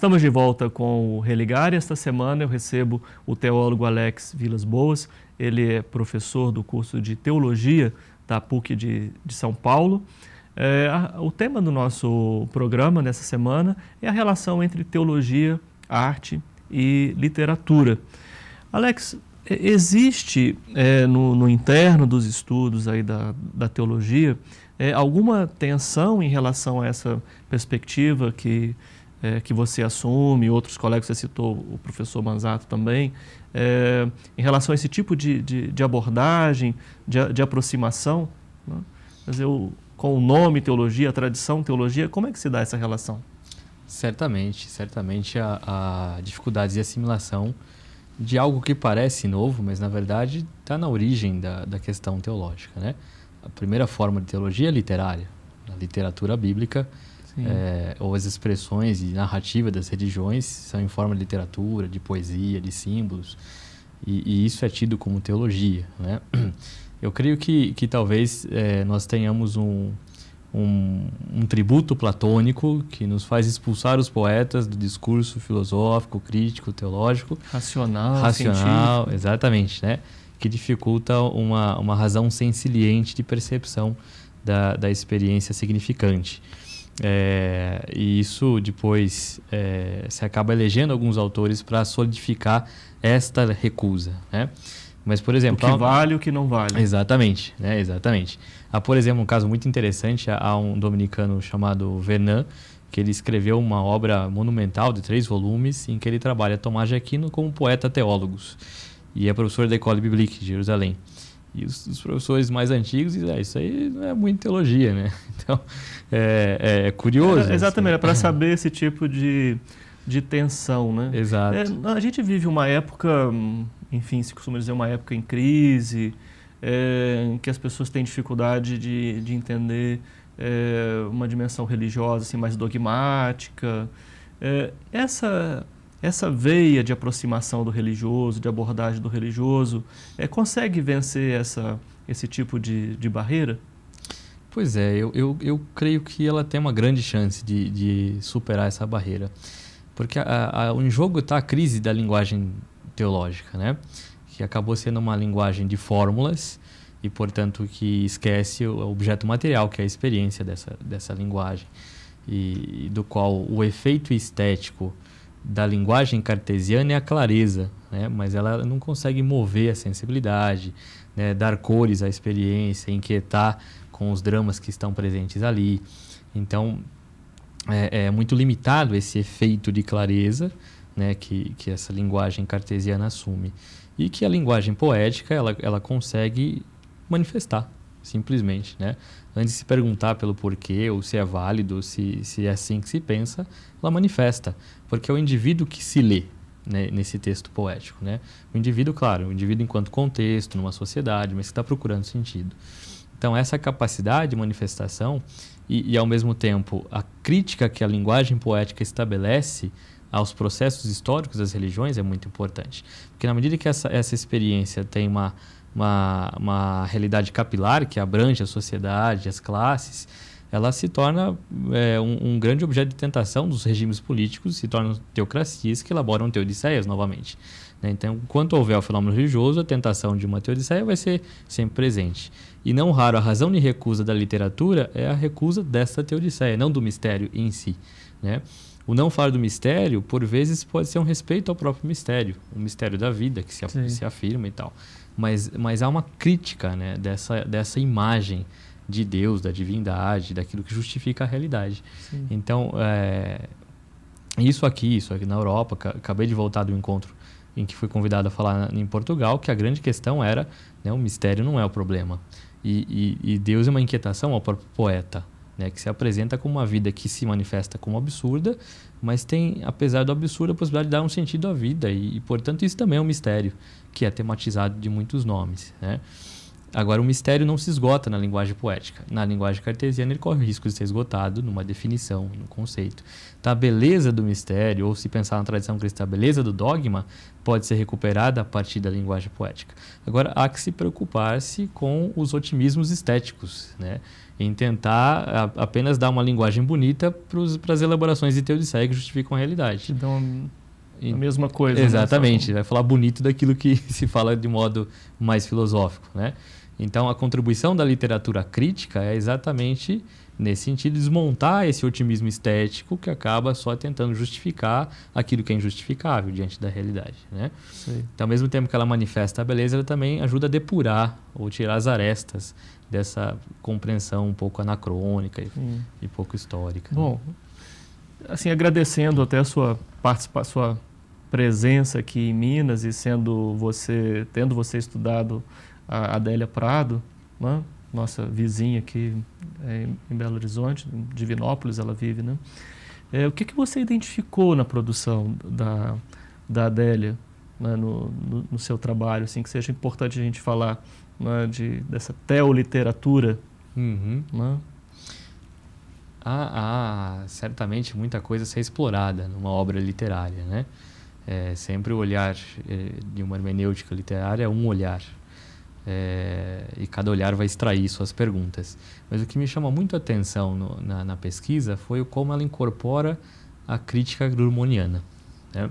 Estamos de volta com o Religar e esta semana eu recebo o teólogo Alex Vilas Boas. Ele é professor do curso de Teologia da PUC de São Paulo. O tema do nosso programa nessa semana é a relação entre teologia, arte e literatura. Alex, existe no interno dos estudos aí da teologia alguma tensão em relação a essa perspectiva que você assume, outros colegas, você citou o professor Manzato também, em relação a esse tipo de abordagem, de aproximação, né? Mas com o nome teologia, a tradição teologia, como é que se dá essa relação? Certamente há dificuldades de assimilação de algo que parece novo, mas na verdade está na origem da questão teológica, né? A primeira forma de teologia é literária, a literatura bíblica, ou as expressões e narrativa das religiões são em forma de literatura, de poesia, de símbolos, e isso é tido como teologia, né? Eu creio que talvez nós tenhamos um tributo platônico que nos faz expulsar os poetas do discurso filosófico, crítico, teológico. Racional, científico. Exatamente, né? Que dificulta uma razão sensiliente de percepção da experiência significante. E isso depois se acaba elegendo alguns autores para solidificar esta recusa, né? Mas, por exemplo... O que vale e o que não vale. Exatamente, né? Exatamente. Há, por exemplo, um caso muito interessante, há um dominicano chamado Vernon, que ele escreveu uma obra monumental de 3 volumes, em que ele trabalha Tomás de Aquino como poeta teólogos. E é professor da École Biblique de Jerusalém. E os professores mais antigos dizem, isso aí não é muito teologia, né? Então, é curioso. Exatamente, é para saber esse tipo de tensão, né? Exato. A gente vive uma época, enfim, se costuma dizer uma época em crise, em que as pessoas têm dificuldade de entender uma dimensão religiosa assim, mais dogmática. Essa veia de aproximação do religioso, de abordagem do religioso, consegue vencer esse tipo de barreira? Pois é, eu creio que ela tem uma grande chance de superar essa barreira. Porque em jogo está a crise da linguagem teológica, né? Que acabou sendo uma linguagem de fórmulas e, portanto, que esquece o objeto material, que é a experiência dessa linguagem. E do qual o efeito estético da linguagem cartesiana é a clareza, né? Mas ela não consegue mover a sensibilidade, né? Dar cores à experiência, inquietar com os dramas que estão presentes ali. Então, é muito limitado esse efeito de clareza, né? Que essa linguagem cartesiana assume. E que a linguagem poética ela consegue manifestar, simplesmente, né? Antes de se perguntar pelo porquê, ou se é válido, se é assim que se pensa, ela manifesta. Porque é o indivíduo que se lê, né, nesse texto poético, né? O indivíduo, claro, o indivíduo enquanto contexto, numa sociedade, mas que está procurando sentido. Então, essa capacidade de manifestação e, ao mesmo tempo, a crítica que a linguagem poética estabelece aos processos históricos das religiões é muito importante. Porque na medida que essa experiência tem uma realidade capilar que abrange a sociedade, as classes, ela se torna um grande objeto de tentação dos regimes políticos, se tornam teocracias que elaboram teodiceias novamente, né? Então, enquanto houver o fenômeno religioso, a tentação de uma teodiceia vai ser sempre presente. E não raro, a razão de recusa da literatura é a recusa dessa teodiceia, não do mistério em si, né? O não falar do mistério, por vezes, pode ser um respeito ao próprio mistério, o mistério da vida que se afirma e tal. Mas há uma crítica, né, dessa imagem de Deus, da divindade, daquilo que justifica a realidade. Sim. Então, isso aqui na Europa, acabei de voltar do encontro em que fui convidado a falar em Portugal, que a grande questão era, né, o mistério não é o problema. E Deus é uma inquietação ao próprio poeta, né, que se apresenta como uma vida que se manifesta como absurda, mas tem, apesar do absurdo, a possibilidade de dar um sentido à vida. E portanto, isso também é um mistério, que é tematizado de muitos nomes, né? Agora, o mistério não se esgota na linguagem poética. Na linguagem cartesiana, ele corre o risco de ser esgotado numa definição, num conceito. Então, a beleza do mistério, ou se pensar na tradição cristã, a beleza do dogma, pode ser recuperada a partir da linguagem poética. Agora, há que se preocupar-se com os otimismos estéticos, né? Em tentar apenas dar uma linguagem bonita para as elaborações de Teodicea que justificam a realidade. Então, a mesma coisa. Exatamente, né? Vai falar bonito daquilo que se fala de modo mais filosófico, né? Então, a contribuição da literatura crítica é exatamente nesse sentido, desmontar esse otimismo estético que acaba só tentando justificar aquilo que é injustificável diante da realidade, né? Sim. Então, ao mesmo tempo que ela manifesta a beleza, ela também ajuda a depurar ou tirar as arestas dessa compreensão um pouco anacrônica e pouco histórica. Bom, assim, agradecendo até a sua participação, sua presença aqui em Minas e tendo você estudado a Adélia Prado, né? Nossa vizinha aqui em Belo Horizonte, em Divinópolis ela vive, né? O que você identificou na produção da Adélia, né, no seu trabalho, assim, que seja importante a gente falar, né, dessa teoliteratura? Uhum. Né? Há certamente muita coisa a ser explorada numa obra literária, né? Sempre o olhar de uma hermenêutica literária é um olhar. E cada olhar vai extrair suas perguntas. Mas o que me chama muito a atenção na pesquisa foi como ela incorpora a crítica drumondiana, né?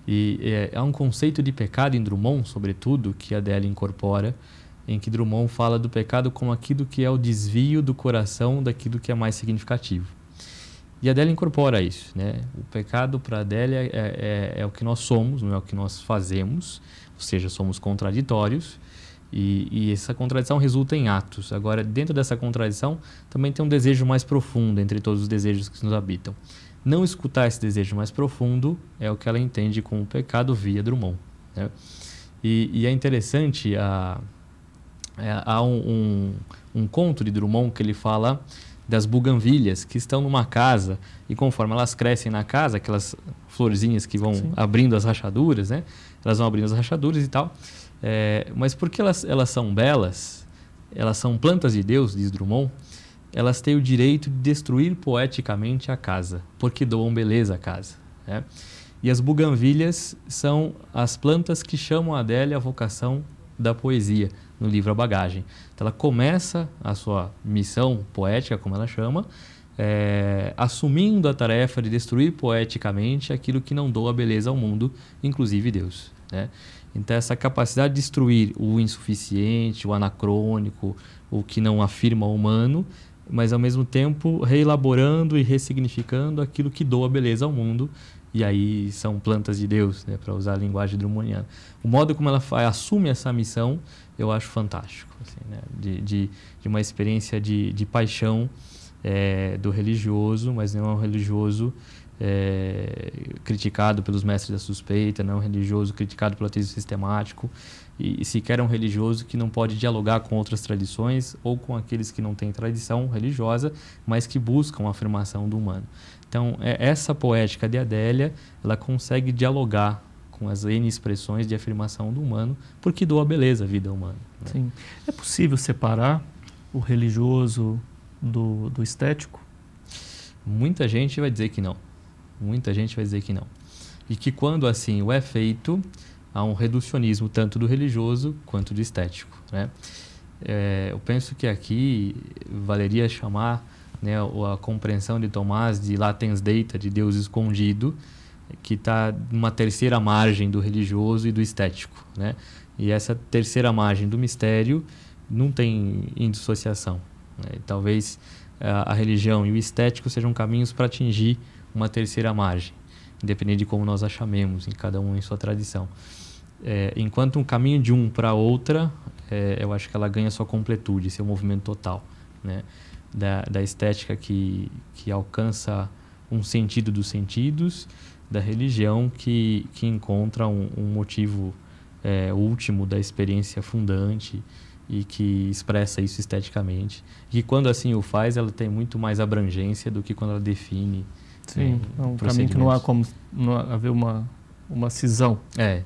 E há um conceito de pecado em Drummond, sobretudo, que a Adélia incorpora, em que Drummond fala do pecado como aquilo que é o desvio do coração daquilo que é mais significativo. E a Adélia incorpora isso, né? O pecado para a Adélia é o que nós somos, não é o que nós fazemos, ou seja, somos contraditórios. E essa contradição resulta em atos. Agora, dentro dessa contradição, também tem um desejo mais profundo entre todos os desejos que nos habitam. Não escutar esse desejo mais profundo é o que ela entende como pecado via Drummond, né? E é interessante, há um conto de Drummond que ele fala das buganvílias que estão numa casa e conforme elas crescem na casa, aquelas florzinhas que vão abrindo as rachaduras, né? Elas vão abrindo as rachaduras e tal. Mas porque elas são belas, elas são plantas de Deus, diz Drummond, elas têm o direito de destruir poeticamente a casa, porque doam beleza à casa, né? E as buganvílias são as plantas que chamam a Adélia a vocação da poesia, no livro A Bagagem. Então ela começa a sua missão poética, como ela chama, assumindo a tarefa de destruir poeticamente aquilo que não doa beleza ao mundo, inclusive Deus, né? Então, essa capacidade de destruir o insuficiente, o anacrônico, o que não afirma o humano, mas, ao mesmo tempo, reelaborando e ressignificando aquilo que doa beleza ao mundo. E aí são plantas de Deus, né, para usar a linguagem drummondiana. O modo como ela assume essa missão, eu acho fantástico, assim, né? De uma experiência de paixão do religioso, mas não é um religioso criticado pelos mestres da suspeita, não é um religioso criticado pelo ateísmo sistemático, e sequer é um religioso que não pode dialogar com outras tradições ou com aqueles que não têm tradição religiosa, mas que buscam a afirmação do humano. Então, essa poética de Adélia, ela consegue dialogar com as N expressões de afirmação do humano, porque doa beleza à vida humana, né? Sim. É possível separar o religioso do estético? Muita gente vai dizer que não. Muita gente vai dizer que não. E que quando assim o é feito, há um reducionismo tanto do religioso quanto do estético, né? Eu penso que aqui valeria chamar, né, a compreensão de Tomás de latens deita, de Deus escondido, que está numa terceira margem do religioso e do estético, né? E essa terceira margem do mistério não tem indissociação, né? Talvez a religião e o estético sejam caminhos para atingir uma terceira margem, independente de como nós a chamemos, em cada um em sua tradição. Enquanto um caminho de um para outra, eu acho que ela ganha sua completude, seu movimento total, né? Da estética que alcança um sentido dos sentidos, da religião que encontra um motivo último da experiência fundante e que expressa isso esteticamente. E quando assim o faz, ela tem muito mais abrangência do que quando ela define. Sim, um caminho que não há como haver uma uma cisão.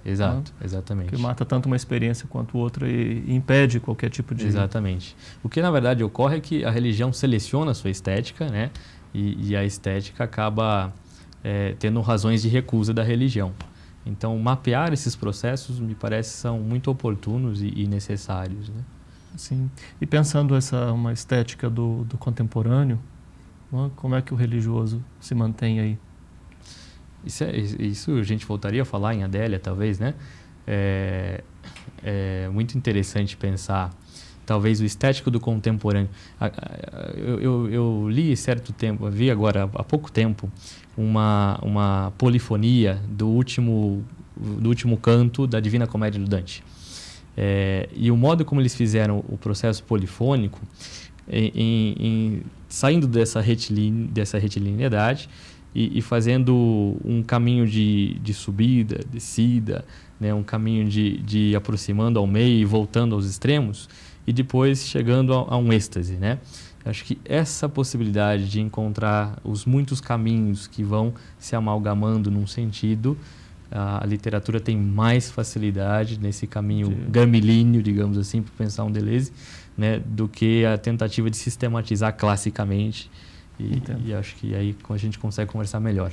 Exato, exatamente. Que mata tanto uma experiência quanto outra e impede qualquer tipo de... Exatamente. O que, na verdade, ocorre é que a religião seleciona a sua estética, né? E a estética acaba tendo razões de recusa da religião. Então, mapear esses processos, me parece, são muito oportunos e necessários, né? Sim. E pensando uma estética do contemporâneo, como é que o religioso se mantém aí? Isso a gente voltaria a falar em Adélia, talvez, né? É muito interessante pensar, talvez, o estético do contemporâneo. Eu li certo tempo, vi agora há pouco tempo, uma polifonia do último canto da Divina Comédia do Dante. E o modo como eles fizeram o processo polifônico, saindo dessa retilineidade e fazendo um caminho de subida, descida, né, um caminho de aproximando ao meio e voltando aos extremos, e depois chegando a um êxtase, né? Acho que essa possibilidade de encontrar os muitos caminhos que vão se amalgamando num sentido, a literatura tem mais facilidade nesse caminho gramilíneo, digamos assim, para pensar um Deleuze, né, do que a tentativa de sistematizar classicamente. E acho que aí a gente consegue conversar melhor.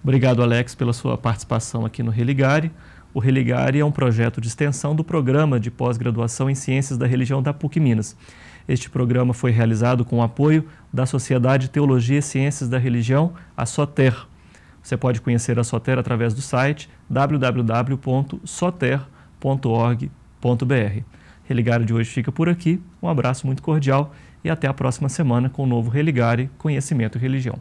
Obrigado, Alex, pela sua participação aqui no Religare. O Religare é um projeto de extensão do Programa de Pós-Graduação em Ciências da Religião da PUC Minas. Este programa foi realizado com o apoio da Sociedade de Teologia e Ciências da Religião, a SOTER. Você pode conhecer a SOTER através do site www.soter.org.br. Religare de hoje fica por aqui. Um abraço muito cordial e até a próxima semana com o novo Religare Conhecimento e Religião.